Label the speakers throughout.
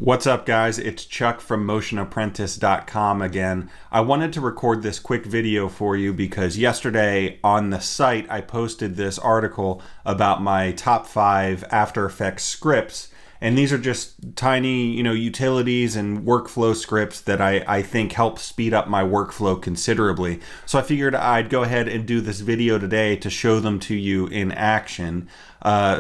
Speaker 1: What's up, guys? It's Chuck from MotionApprentice.com again. I wanted to record this quick video for you because yesterday on the site I posted this article about my top 5 After Effects scripts, and these are just tiny, utilities and workflow scripts that I think help speed up my workflow considerably. So I figured I'd go ahead and do this video today to show them to you in action.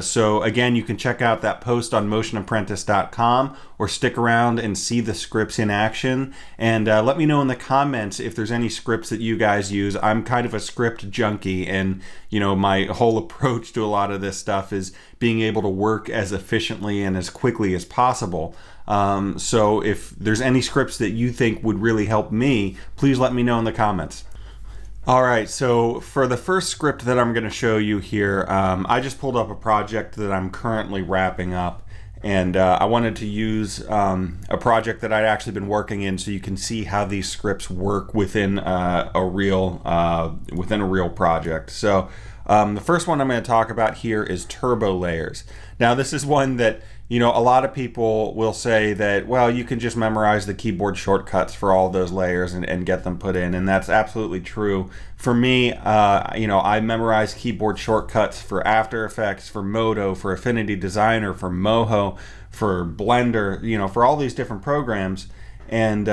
Speaker 1: So again, you can check out that post on MotionApprentice.com or stick around and see the scripts in action. And let me know in the comments if there's any scripts that you guys use. I'm kind of a script junkie, and my whole approach to a lot of this stuff is being able to work as efficiently and as quickly as possible. So if there's any scripts that you think would really help me, please let me know in the comments. All right, so for the first script that I'm going to show you here, I just pulled up a project that I'm currently wrapping up, and I wanted to use a project that I'd actually been working in so you can see how these scripts work within a real project. So the first one I'm going to talk about here is Turbo Layers. Now this is one that a lot of people will say that, well, you can just memorize the keyboard shortcuts for all those layers and get them put in, and that's absolutely true. For me, I memorize keyboard shortcuts for After Effects, for Modo, for Affinity Designer, for Moho, for Blender, for all these different programs, and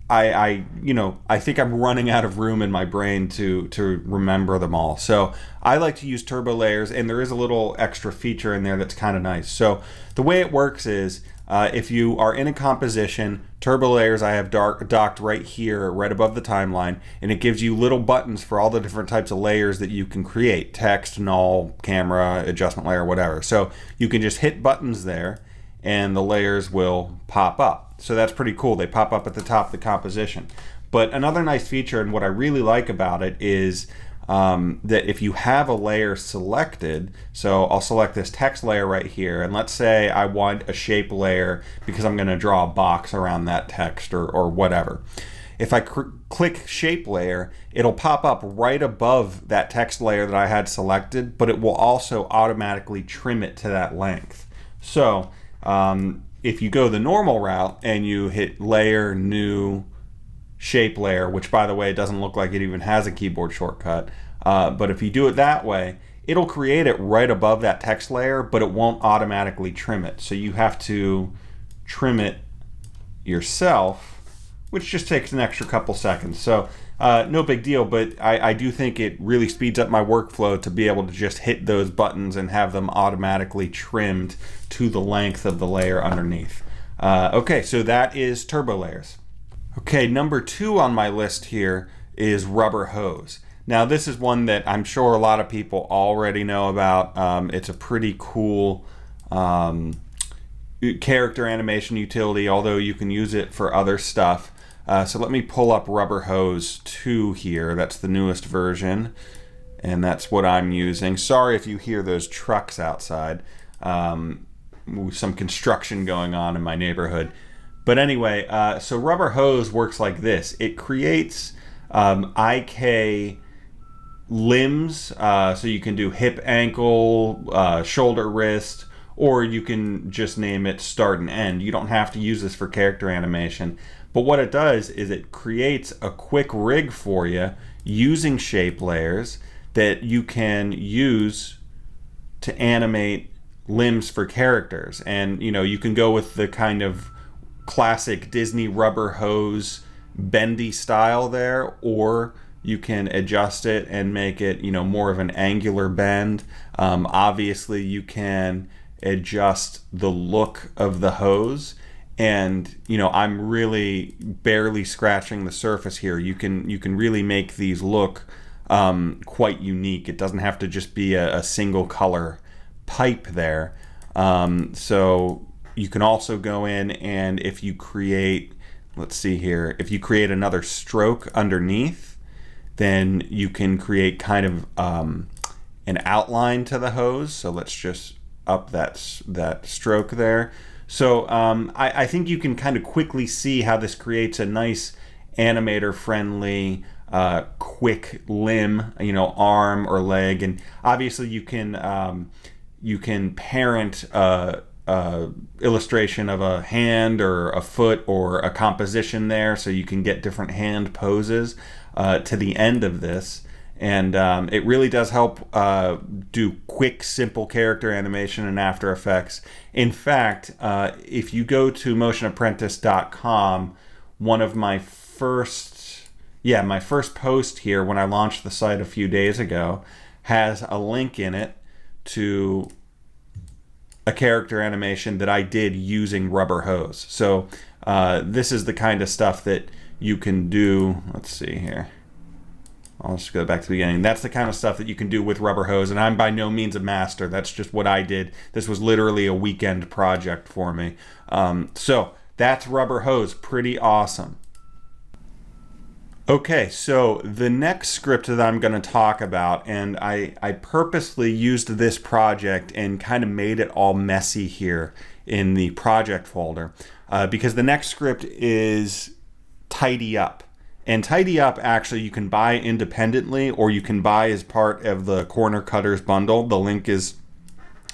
Speaker 1: I think I'm running out of room in my brain to remember them all. So I like to use Turbo Layers, and there is a little extra feature in there that's kind of nice. So the way it works is if you are in a composition, Turbo Layers I have docked right here, right above the timeline, and it gives you little buttons for all the different types of layers that you can create: text, null, camera, adjustment layer, whatever. So you can just hit buttons there, and the layers will pop up. So that's pretty cool. They pop up at the top of the composition. But another nice feature, and what I really like about it, is that if you have a layer selected, so I'll select this text layer right here, and let's say I want a shape layer because I'm going to draw a box around that text or whatever. If I click shape layer, it'll pop up right above that text layer that I had selected, but it will also automatically trim it to that length. So if you go the normal route and you hit layer, new, shape layer, which by the way doesn't look like it even has a keyboard shortcut, but if you do it that way, it'll create it right above that text layer, but it won't automatically trim it. So you have to trim it yourself, which just takes an extra couple seconds. So no big deal, but I do think it really speeds up my workflow to be able to just hit those buttons and have them automatically trimmed to the length of the layer underneath. Okay, so that is Turbo Layers. Okay, number 2 on my list here is Rubber Hose. Now this is one that I'm sure a lot of people already know about. It's a pretty cool character animation utility, although you can use it for other stuff. So let me pull up Rubber Hose 2 here. That's the newest version, and that's what I'm using. Sorry if you hear those trucks outside. Some construction going on in my neighborhood. But anyway, so Rubber Hose works like this. It creates IK limbs, so you can do hip, ankle, shoulder, wrist, or you can just name it start and end. You don't have to use this for character animation. But what it does is it creates a quick rig for you using shape layers that you can use to animate limbs for characters. And you can go with the kind of classic Disney Rubber Hose bendy style there, or you can adjust it and make it more of an angular bend. Obviously you can adjust the look of the hose, and I'm really barely scratching the surface here. You can really make these look quite unique. It doesn't have to just be a single color pipe there. So you can also go in, and if you create, let's see here, if you create another stroke underneath, then you can create kind of an outline to the hose. So let's just up that stroke there. So I think you can kind of quickly see how this creates a nice animator-friendly, quick limb, arm or leg. And obviously you can parent illustration of a hand or a foot or a composition there, so you can get different hand poses to the end of this. And it really does help do quick, simple character animation in After Effects. In fact, if you go to motionapprentice.com, one of my first post here when I launched the site a few days ago has a link in it to a character animation that I did using rubber hose. So this is the kind of stuff that you can do. Let's see here. I'll just go back to the beginning. That's the kind of stuff that you can do with rubber hose, and I'm by no means a master. That's just what I did. This was literally a weekend project for me. So that's rubber hose. Pretty awesome. Okay, so the next script that I'm going to talk about, and I purposely used this project and kind of made it all messy here in the project folder, because the next script is Tidy Up. And Tidy Up, actually, you can buy independently, or you can buy as part of the Corner Cutters bundle. The link is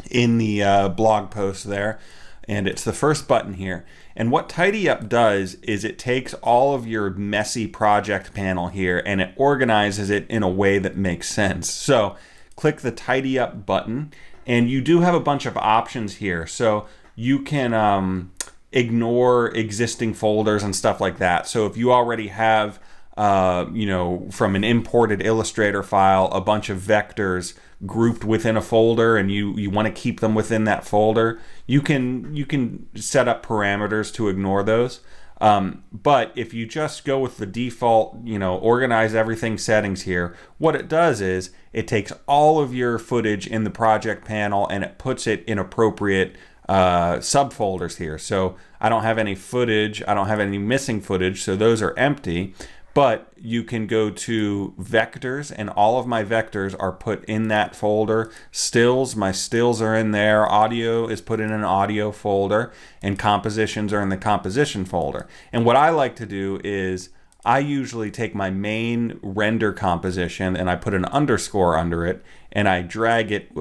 Speaker 1: in the blog post there, and it's the first button here. And what Tidy Up does is it takes all of your messy project panel here and it organizes it in a way that makes sense. So click the Tidy Up button, and you do have a bunch of options here. So you can ignore existing folders and stuff like that. So if you already have, from an imported Illustrator file, a bunch of vectors grouped within a folder, and you want to keep them within that folder, you can set up parameters to ignore those. But if you just go with the default, organize everything settings here, what it does is it takes all of your footage in the project panel and it puts it in appropriate subfolders here. So I don't have any footage, I don't have any missing footage, so those are empty. But you can go to vectors, and all of my vectors are put in that folder. Stills, my stills are in there. Audio is put in an audio folder, and compositions are in the composition folder. And what I like to do is I usually take my main render composition and I put an underscore under it, and I drag it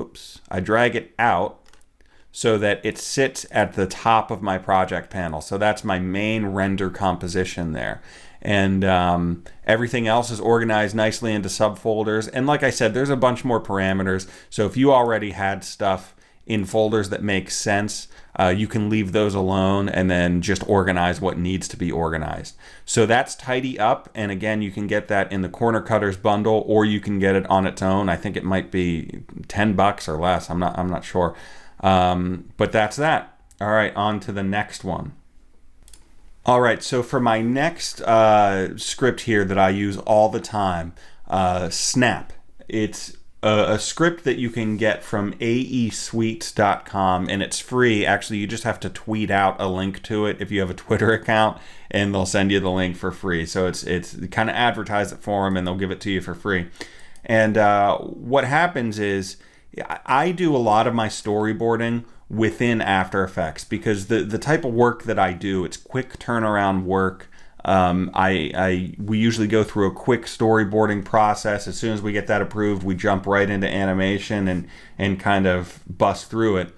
Speaker 1: out so that it sits at the top of my project panel. So that's my main render composition there. And everything else is organized nicely into subfolders. And like I said, there's a bunch more parameters. So if you already had stuff in folders that make sense, you can leave those alone and then just organize what needs to be organized. So that's Tidy Up. And again, you can get that in the Corner Cutters bundle, or you can get it on its own. I think it might be $10 or less. I'm not sure. But that's that. All right, on to the next one. All right, so for my next script here that I use all the time, Snap. It's a script that you can get from aesuites.com, and it's free. Actually, you just have to tweet out a link to it if you have a Twitter account, and they'll send you the link for free. So it's kind of advertise it for them, and they'll give it to you for free. And what happens is I do a lot of my storyboarding within After Effects, because the type of work that I do, it's quick turnaround work. We usually go through a quick storyboarding process. As soon as we get that approved, we jump right into animation and kind of bust through it.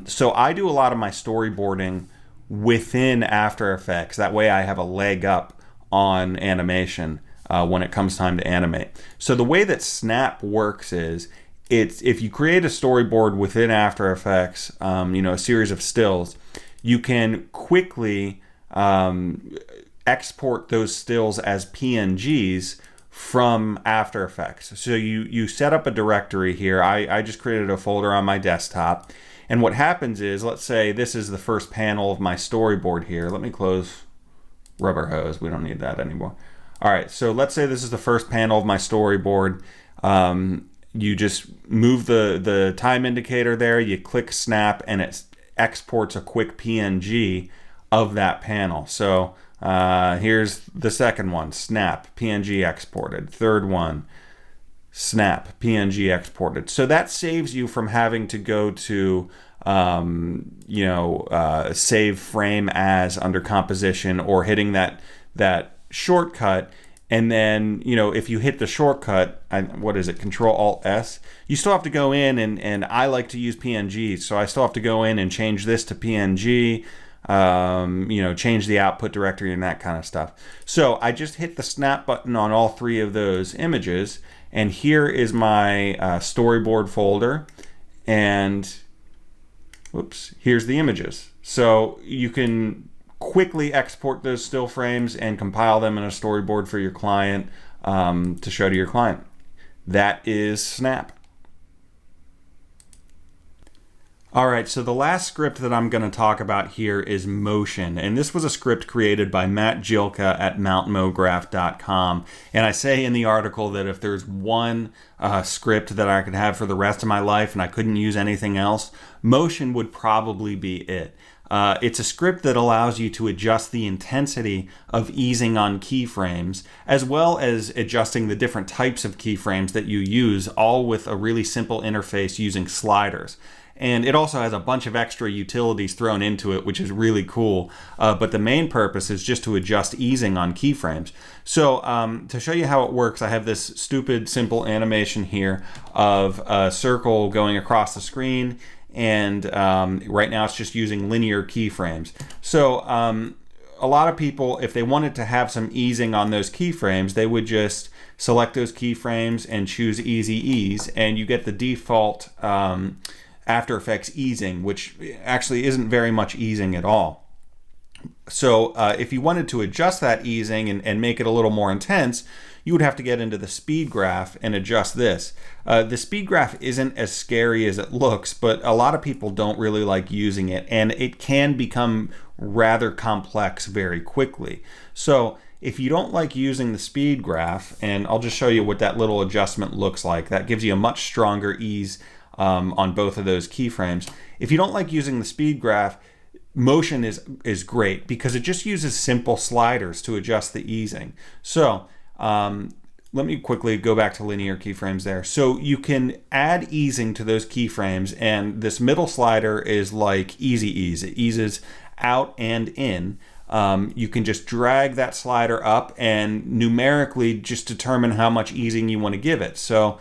Speaker 1: So I do a lot of my storyboarding within After Effects. That way I have a leg up on animation when it comes time to animate. So the way that Snap works is, if you create a storyboard within After Effects, a series of stills, you can quickly export those stills as PNGs from After Effects. So you set up a directory here. I just created a folder on my desktop. And what happens is, let's say this is the first panel of my storyboard here. Let me close Rubber Hose. We don't need that anymore. All right, so let's say this is the first panel of my storyboard. You just move the time indicator there, you click Snap, and it exports a quick PNG of that panel. So here's the second one, Snap, PNG exported. Third one, Snap, PNG exported. So that saves you from having to go to save frame as under composition, or hitting that shortcut And then, if you hit the shortcut, what is it, Control Alt S, you still have to go in, and I like to use PNG, so I still have to go in and change this to PNG, change the output directory and that kind of stuff. So I just hit the snap button on all three of those images, and here is my storyboard folder, and here's the images. So you can quickly export those still frames and compile them in a storyboard for your client to show to your client. That is Snap. All right, so the last script that I'm going to talk about here is Motion, and this was a script created by Matt Jilka at MountMoGraph.com. And I say in the article that if there's one script that I could have for the rest of my life and I couldn't use anything else, Motion would probably be it. It's a script that allows you to adjust the intensity of easing on keyframes, as well as adjusting the different types of keyframes that you use, all with a really simple interface using sliders. And it also has a bunch of extra utilities thrown into it, which is really cool. But the main purpose is just to adjust easing on keyframes. So to show you how it works, I have this stupid, simple animation here of a circle going across the screen. And right now it's just using linear keyframes. So a lot of people, if they wanted to have some easing on those keyframes, they would just select those keyframes and choose Easy Ease, and you get the default After Effects easing, which actually isn't very much easing at all. So if you wanted to adjust that easing and make it a little more intense, you would have to get into the speed graph and adjust this. The speed graph isn't as scary as it looks, but a lot of people don't really like using it, and it can become rather complex very quickly. So if you don't like using the speed graph, and I'll just show you what that little adjustment looks like, that gives you a much stronger ease on both of those keyframes. If you don't like using the speed graph, Motion is great because it just uses simple sliders to adjust the easing. So let me quickly go back to linear keyframes there. So you can add easing to those keyframes, and this middle slider is like Easy Ease. It eases out and in. You can just drag that slider up and numerically just determine how much easing you want to give it. So,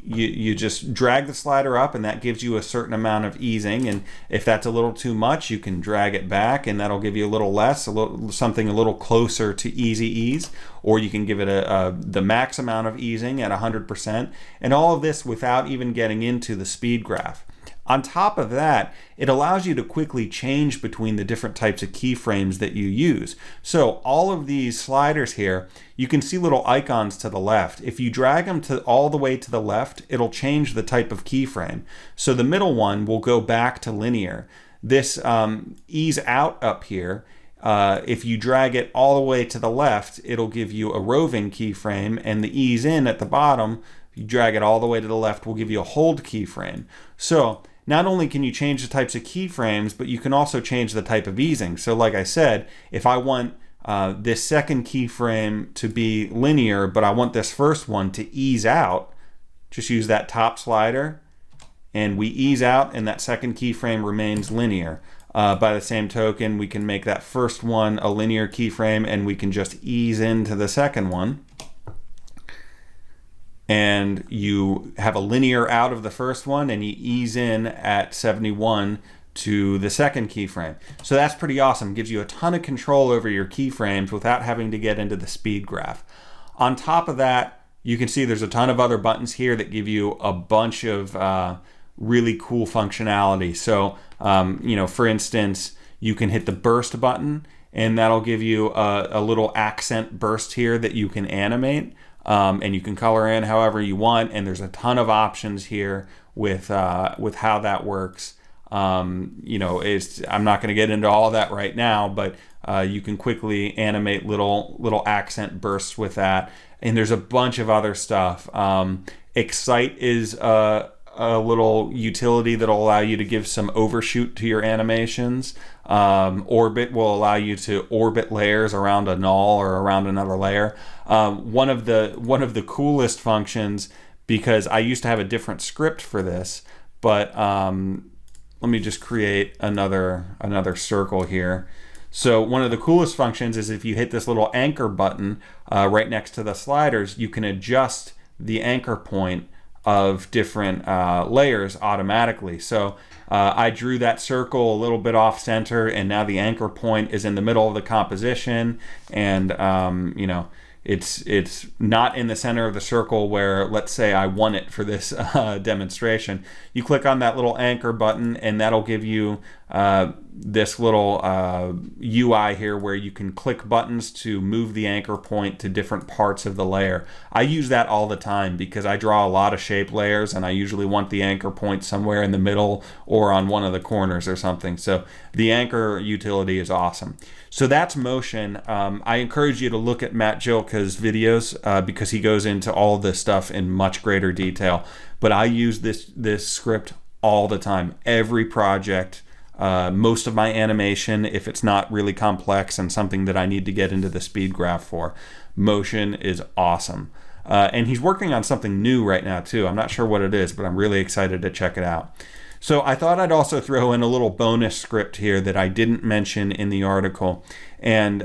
Speaker 1: you just drag the slider up, and that gives you a certain amount of easing. And if that's a little too much, you can drag it back, and that'll give you a little less, something a little closer to Easy Ease. Or you can give it the max amount of easing at 100%, and all of this without even getting into the speed graph. On top of that, it allows you to quickly change between the different types of keyframes that you use. So all of these sliders here, you can see little icons to the left. If you drag them all the way to the left, it'll change the type of keyframe. So the middle one will go back to linear. This ease out up here, if you drag it all the way to the left, it'll give you a roving keyframe, and the ease in at the bottom, if you drag it all the way to the left, will give you a hold keyframe. So not only can you change the types of keyframes, but you can also change the type of easing. So like I said, if I want this second keyframe to be linear, but I want this first one to ease out, just use that top slider, and we ease out, and that second keyframe remains linear. By the same token, we can make that first one a linear keyframe, and we can just ease into the second one. And you have a linear out of the first one, and you ease in at 71 to the second keyframe. So that's pretty awesome. Gives you a ton of control over your keyframes without having to get into the speed graph. On top of that, you can see there's a ton of other buttons here that give you a bunch of really cool functionality. So, for instance, you can hit the burst button, and that'll give you a little accent burst here that you can animate. And you can color in however you want, and there's a ton of options here with how that works. I'm not going to get into all of that right now, but you can quickly animate little accent bursts with that, and there's a bunch of other stuff. Excite is a little utility that'll allow you to give some overshoot to your animations. Orbit will allow you to orbit layers around a null or around another layer. One of the coolest functions, because I used to have a different script for this, but let me just create another circle here. So one of the coolest functions is if you hit this little anchor button right next to the sliders, you can adjust the anchor point of different layers automatically. So I drew that circle a little bit off center, and now the anchor point is in the middle of the composition, and you know, it's not in the center of the circle where, let's say, I want it for this demonstration. You click on that little anchor button, and that'll give you this little UI here where you can click buttons to move the anchor point to different parts of the layer. I use that all the time because I draw a lot of shape layers, and I usually want the anchor point somewhere in the middle or on one of the corners or something. So the anchor utility is awesome. So that's Motion. I encourage you to look at Matt Jilka's videos because he goes into all this stuff in much greater detail. But I use this script all the time, every project. Most of my animation, if it's not really complex and something that I need to get into the speed graph for. Motion is awesome. And he's working on something new right now too. I'm not sure what it is, but I'm really excited to check it out. So I thought I'd also throw in a little bonus script here that I didn't mention in the article. And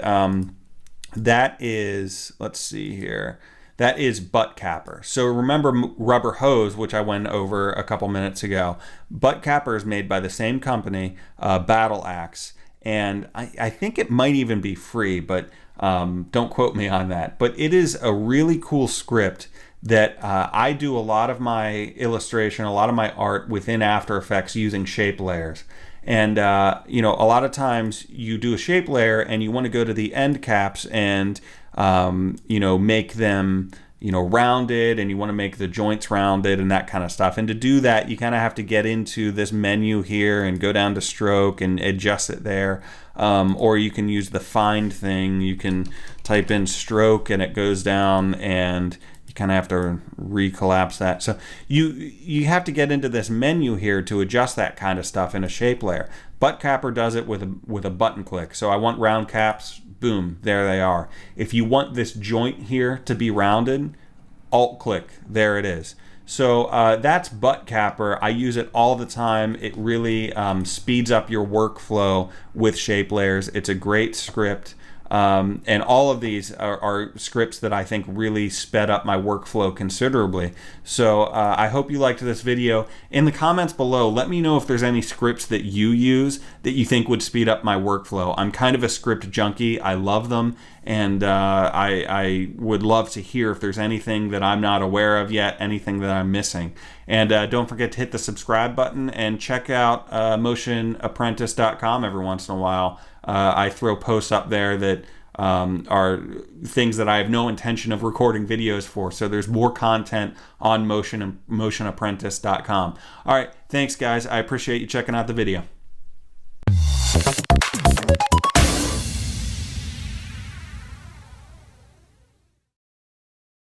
Speaker 1: that is, let's see here. That is Butt Capper. So remember Rubber Hose, which I went over a couple minutes ago. Butt Capper is made by the same company, Battle Axe. And I think it might even be free, but don't quote me on that. But it is a really cool script that I do a lot of my illustration, a lot of my art within After Effects using shape layers. And, you know, a lot of times you do a shape layer and you want to go to the end caps and, you know, make them, you know, rounded, and you want to make the joints rounded and that kind of stuff. And to do that, you kind of have to get into this menu here and go down to stroke and adjust it there. Or you can use the find thing. You can type in stroke and it goes down, and kind of have to recollapse that. So you have to get into this menu here to adjust that kind of stuff in a shape layer. Butt Capper does it with a button click. So I want round caps, boom, there they are. If you want this joint here to be rounded, alt click, there it is. So that's Butt Capper. I use it all the time. It really speeds up your workflow with shape layers. It's a great script. And all of these are scripts that I think really sped up my workflow considerably. So I hope you liked this video. In the comments below, let me know if there's any scripts that you use that you think would speed up my workflow. I'm kind of a script junkie. I love them. And I would love to hear if there's anything that I'm not aware of yet, anything that I'm missing. And don't forget to hit the subscribe button and check out motionapprentice.com every once in a while. I throw posts up there that are things that I have no intention of recording videos for. So there's more content on motionapprentice.com. All right, thanks guys. I appreciate you checking out the video.